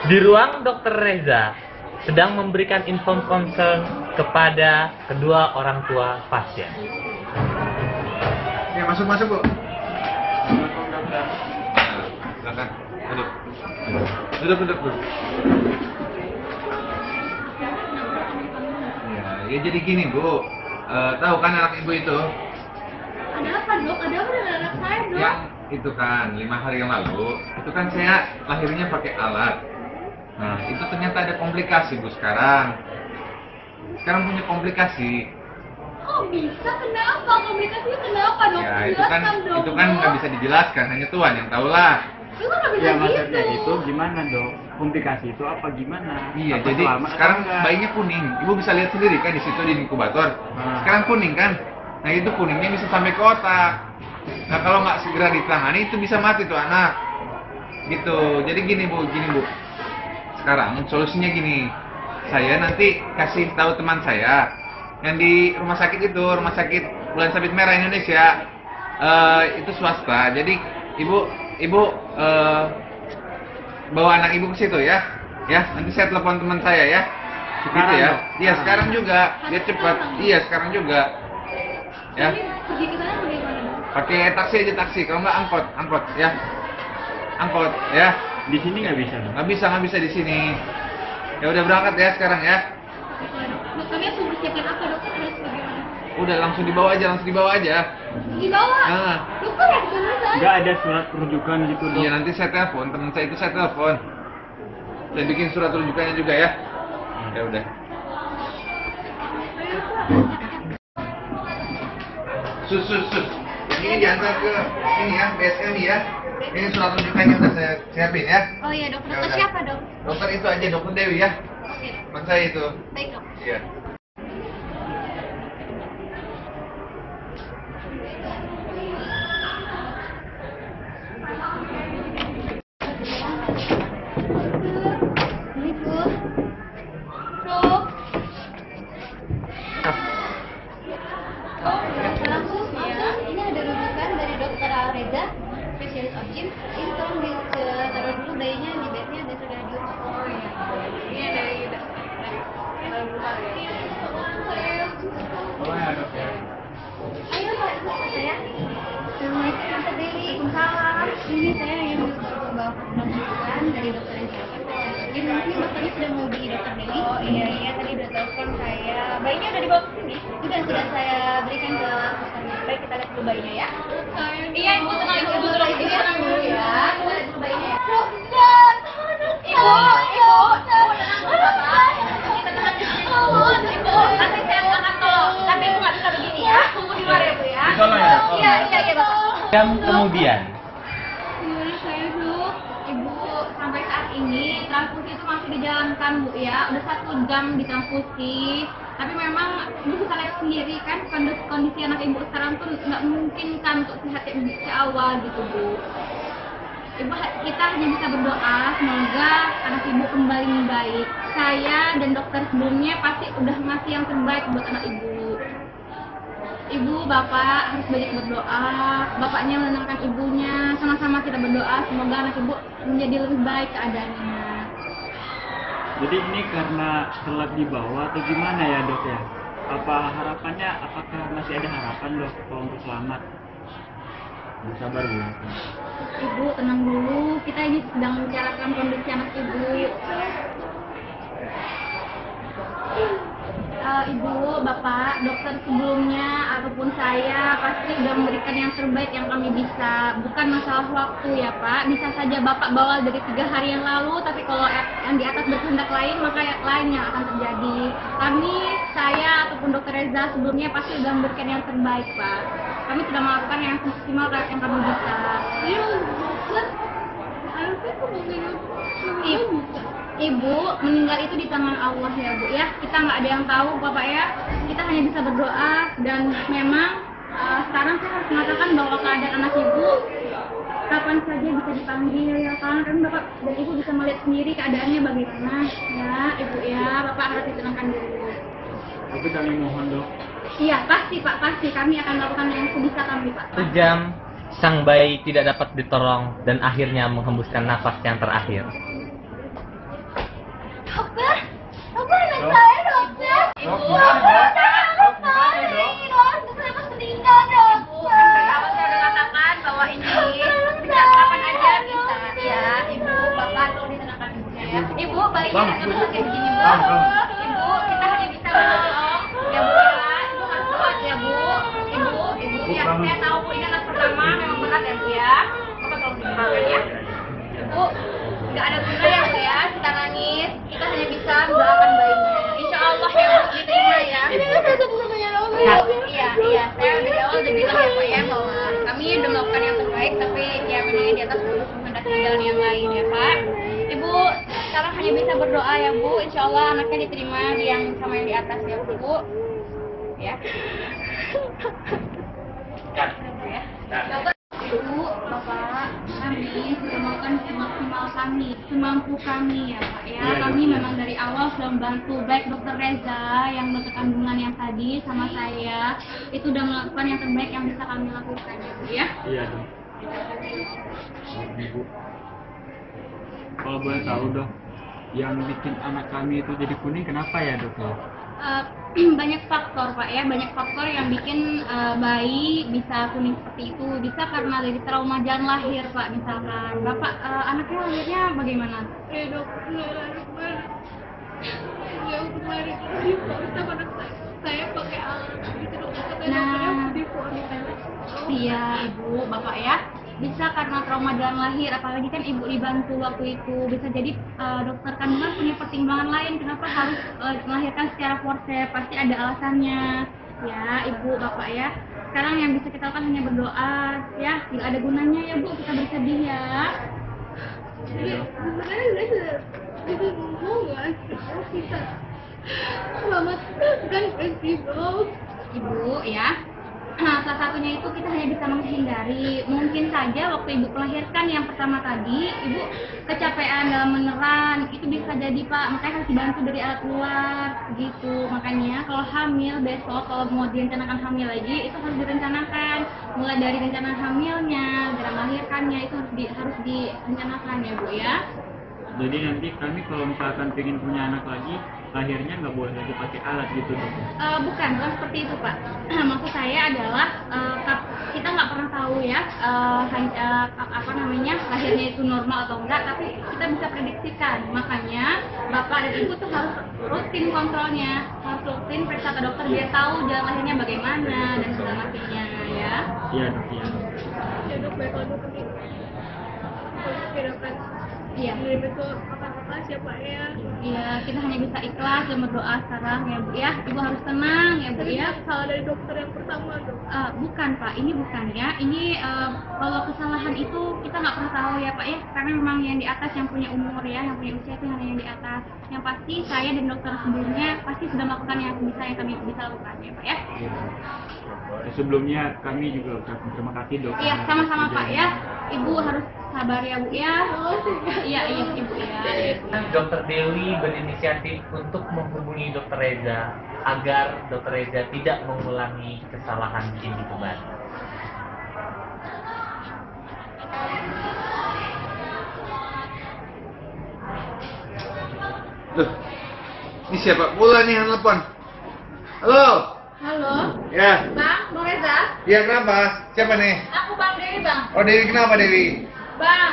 Di ruang Dokter Reza sedang memberikan info concern kepada kedua orang tua pasien. Ya, masuk, Bu. Silakan. Duduk. Ya jadi gini, Bu. Tahu kan anak Ibu itu? Ada apa, Dok? Ada apa dengan anak saya, Dok? Yang itu kan 5 hari yang lalu, itu kan saya lahirnya pakai alat. Nah, itu ternyata ada komplikasi, Bu, sekarang. Sekarang punya komplikasi. Kok bisa? Kenapa? Komplikasinya kenapa, Dok? Ya, Jelaskan, Dok. itu kan nggak bisa dijelaskan, hanya Tuhan yang tahu lah. Itu nggak bisa Ya gitu. maksudnya itu gimana dok? Komplikasi itu apa gimana? Iya, Apa jadi selamat sekarang atau enggak? bayinya kuning. Ibu bisa lihat sendiri kan di situ di inkubator. Sekarang kuning kan? Nah, itu kuningnya bisa sampai ke otak. Nah, kalau nggak segera ditangani itu bisa mati tuh anak. Gitu. Jadi gini Bu. Sekarang solusinya gini. Saya nanti kasih tahu teman saya yang di rumah sakit itu, Rumah Sakit Bulan Sabit Merah Indonesia. Itu swasta. Jadi ibu bawa anak ibu ke situ ya. Ya, nanti saya telepon teman saya ya. Sekarang, Gitu ya. Dok? Iya, sekarang juga. Dia cepat. Iya, sekarang juga. Ya. Jadi pergi ke sana bagaimana, Dok? Pakai taksi aja taksi. Kalau nggak angkot ya. Angkot ya. Di sini nggak bisa dok? Nggak bisa di sini. Ya udah berangkat ya sekarang ya. Dokternya suruh siapkan apa, Dok? Harus bagaimana? Udah langsung dibawa aja. Dibawa. Nah. Dokter ya di sana, saya. Nggak ada surat rujukan gitu dok? Iya, nanti saya telepon teman saya itu, saya telepon. Saya bikin surat rujukannya juga ya. Ya udah. Sus. Ini diantar ke ini ya, BSM ya. Ini surat rujukannya udah saya siapin ya. Oh iya, Dok. Ya Dokter udah. siapa, Dok? Dokter itu aja, Dokter Dewi ya. Oke, Dok. Teman saya itu. Baik, Dok. Iya. Assalamualaikum. Dok. Langsung ya. Ini ada rujukan dari Dokter Reza, spesialis OBGYN. Ini tolong taruh dulu bayinya di bednya dan sudah diurus. Oh iya. Ini dari luar ya. Ayo Pak, saya. Assalamualaikum Tante Dewi. Waalaikumsalam. Ini saya yang bawa rujukan dari Dokter Reza. Jadi mungkin dokternya sudah mau di Dokter Dewi. Oh iya tadi udah telepon saya. Bayinya udah dibawa ke sini? Sudah saya berikan ke susternya. Baik, kita lihat dulu bayinya ya. Iya ibu tenang dulu ya. Kita lihat dulu bayinya ya. Dokter, ibu tenang dulu Bapak. Kita tenang dulu. Ibu, nanti saya angkat tolong. Tapi ibu nggak bisa begini ya. Tunggu di luar ya bu ya. Iya Bapak. Jam kemudian, Gimana saya Dok? Ibu sampai saat ini transfusi itu masih dijalankan Bu ya. Udah 1 jam ditransfusi. Tapi memang ibu bisa lihat sendiri kan kondisi anak ibu sekarang tuh nggak mungkin kan untuk sehat yang di awal gitu Bu. Kita hanya bisa berdoa semoga anak ibu kembali membaik. Saya dan dokter sebelumnya pasti udah ngasih yang terbaik buat anak ibu. Ibu, Bapak harus banyak berdoa. Bapaknya menenangkan ibunya. Sama-sama kita berdoa semoga anak ibu menjadi lebih baik keadaannya. Jadi ini karena telat dibawa atau gimana ya dok ya? Apa harapannya? Apakah masih ada harapan dok kalau untuk selamat? Sabar bu. Ibu tenang dulu. Kita ini sedang membicarakan kondisi anak ibu. Ibu, Bapak, dokter sebelumnya ataupun saya pasti sudah memberikan yang terbaik yang kami bisa. Bukan masalah waktu ya Pak. Bisa saja Bapak bawa dari 3 hari yang lalu, tapi kalau yang di atas berkehendak lain maka yang lain yang akan terjadi. Kami, saya ataupun dokter Reza sebelumnya pasti sudah memberikan yang terbaik Pak. Kami sudah melakukan yang maksimal yang kami bisa. Ibu, meninggal itu di tangan Allah ya Bu ya. Kita nggak ada yang tahu Bapak ya. Kita hanya bisa berdoa dan memang sekarang saya harus mengatakan bahwa keadaan anak ibu kapan saja bisa dipanggil ya kan Bapak dan Ibu bisa melihat sendiri keadaannya bagaimana ya Ibu ya. Bapak harus ditenangkan dulu. Tapi kami mohon dok. Iya pasti Pak, pasti kami akan melakukan yang sebisa kami Pak. 1 jam sang bayi tidak dapat ditolong dan akhirnya menghembuskan nafas yang terakhir. ya. Ibu, bayinya Bang, nggak boleh kayak gini, Bu. Bang. Ibu, kita hanya bisa menolong. Ya, Bu, ya. Ibu harus kuat ya, Bu. Ibu, ya. Saya tahu, Bu, ini anak pertama memang berat ya, Bu, ya. Bapak tolong dimakan ya. Ibu, nggak ada guna ya, Bu, ya. Kita nangis, kita hanya bisa mendoakan bayinya. Insya Allah ya, Bu, diterima ya. Iya, saya dari awal udah bilang ya, Pak, ya, bahwa kami udah melakukan yang terbaik, tapi ya memang di atas menghendaki jalan yang lain ya, Pak. Ibu sekarang hanya bisa berdoa ya, Bu. Insya Allah anaknya diterima yang sama yang di atas ya, Bu. Ya. Ibu, Bapak, kami sudah melakukan semaksimal kami, semampu kami ya, Pak, ya. Kami memang dari awal sudah membantu, baik Dokter Reza yang dokter kandungan yang tadi sama saya, itu udah melakukan yang terbaik yang bisa kami lakukan ya, Bu, ya. Iya dok. Ibu, kalau boleh tahu dok, yang bikin anak kami itu jadi kuning kenapa ya dok? Banyak faktor, Pak, ya, banyak faktor yang bikin bayi bisa kuning seperti itu. Bisa karena dari trauma jalan lahir, Pak, misalkan. Bapak, anaknya lahirnya bagaimana? Ya dok, yang kemarin sama anak saya pakai alat gitu dok, katanya dokternya putih Iya, Ibu, Bapak, ya. Bisa karena trauma jalan lahir, apalagi kan Ibu dibantu waktu itu. Bisa jadi dokter kandungan punya pertimbangan lain kenapa harus melahirkan secara forceps, pasti ada alasannya. Ya, Ibu, Bapak, ya. Sekarang yang bisa kita lakukan hanya berdoa, ya. Tidak ada gunanya ya, Bu, kita bersedih ya. sebenarnya bisa ngomong nggak kita selamatkan Esi dok. Ibu, ya. Nah, salah satunya itu kita hanya bisa menghindari. Mungkin saja waktu Ibu melahirkan yang pertama tadi, Ibu kecapean dalam meneran, itu bisa jadi, Pak. Makanya harus dibantu dari alat luar, gitu. Makanya kalau hamil besok, kalau mau direncanakan hamil lagi, itu harus direncanakan. Mulai dari rencana hamilnya, dari melahirkannya, itu harus direncanakan ya, Bu, ya. Jadi nanti kami kalau misalkan pengen punya anak lagi, lahirnya nggak boleh lagi pakai alat gitu dok? Bukan seperti itu, Pak. Maksud saya adalah kita nggak pernah tahu ya lahirnya itu normal atau enggak, tapi kita bisa prediksikan. Makanya Bapak dan Ibu tuh harus rutin kontrolnya, harus rutin periksa ke dokter biar tahu jalan lahirnya bagaimana dan segala macamnya ya. Iya dok, iya. Ya dok, baiklah dok, nanti kalau kira-kira Iya. dari betul apa ya Pak ya. Iya, kita hanya bisa ikhlas dan berdoa sekarang ya, Bu, ya. Ibu harus tenang ya, Bu, Tadi ya. salah dari dokter yang pertama dok. Bukan, Pak, ini bukan ya. Ini kalau kesalahan itu kita nggak pernah tahu ya, Pak, ya. Karena memang yang di atas yang punya umur ya, yang punya usia itu hanya yang di atas. Yang pasti saya dan dokter sebelumnya pasti sudah melakukan yang kami bisa lakukan ya, Pak, ya. Sebelumnya kami juga ucapkan terima kasih dok. Iya, sama-sama, Pak, ya. Ibu harus sabar ya, Bu, ya. Iya, Ibu ya. Dokter Dewi berinisiatif untuk menghubungi Dokter Reza agar Dokter Reza tidak mengulangi kesalahan ini kembali. Tuh, ini siapa pula nih yang telepon? Halo? Halo, Ya, Bang Reza. ya kenapa? Siapa nih? Aku Bang Dewi, Bang. Oh Dewi, kenapa Dewi? Bang,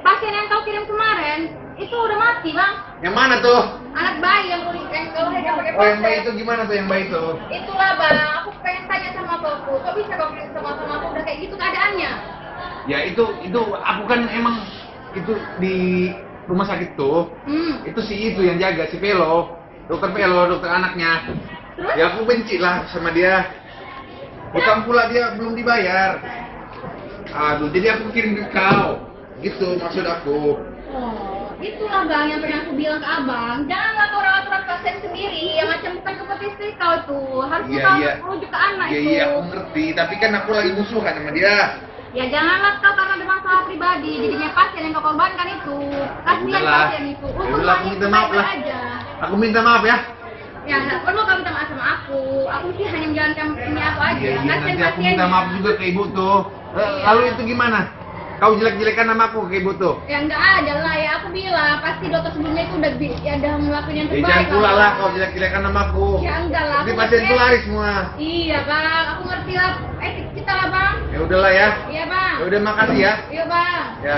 pasien yang kau kirim kemarin itu udah mati, Bang. Yang mana tuh? Anak bayi yang kalau saya pakai Oh yang bayi itu gimana tuh yang bayi itu? Itulah, Bang. Aku pengen tanya sama Bapak, kok bisa kau kirim sama aku udah kayak gitu keadaannya? Ya itu aku kan emang itu di rumah sakit tuh. Itu si itu yang jaga, si Pelo. Dokter Pelo, dokter anaknya. Terus? Ya aku benci lah sama dia. Bukan pula dia belum dibayar. Aduh, jadi aku kirim ke kau. Gitu maksud aku. Oh, itulah, Bang, yang pernah aku bilang ke Abang. Janganlah kau rawat pasien sendiri, yang macam bukan seperti istri kau tuh. Harus Iya, kau iya. rujuk ke anak Iya itu. iya aku ngerti, tapi kan aku lagi musuhan sama dia. Ya janganlah kau karena ada masalah pribadi, jadinya pasien yang kau korbankan itu. Kasihan Udahlah. pasien itu. Ya udahlah, aku minta maaf lah. Aja. Aku minta maaf ya. Ya nggak perlu kau minta maaf sama aku. Aku sih hanya menjalankan ini aku aja. Iya iya Kasihan nanti aku minta pasiennya. maaf juga ke ibu tuh. Lalu itu gimana? Kau jelek-jelekan nama aku ke ibu tuh. Ya nggak ada lah ya, aku bilang pasti dokter sebelumnya itu udah ngelakuin yang Ya terbaik. jangan pula Bang. lah kau jelek-jelekan nama aku. Ya enggak lah. Nanti aku pasien ngerti. tuh lari semua. Iya, Bang, aku ngerti lah. Kita lah, Bang. Ya udahlah ya. Iya, Bang. Ya udah makasih ya. Iya, Bang. Ya.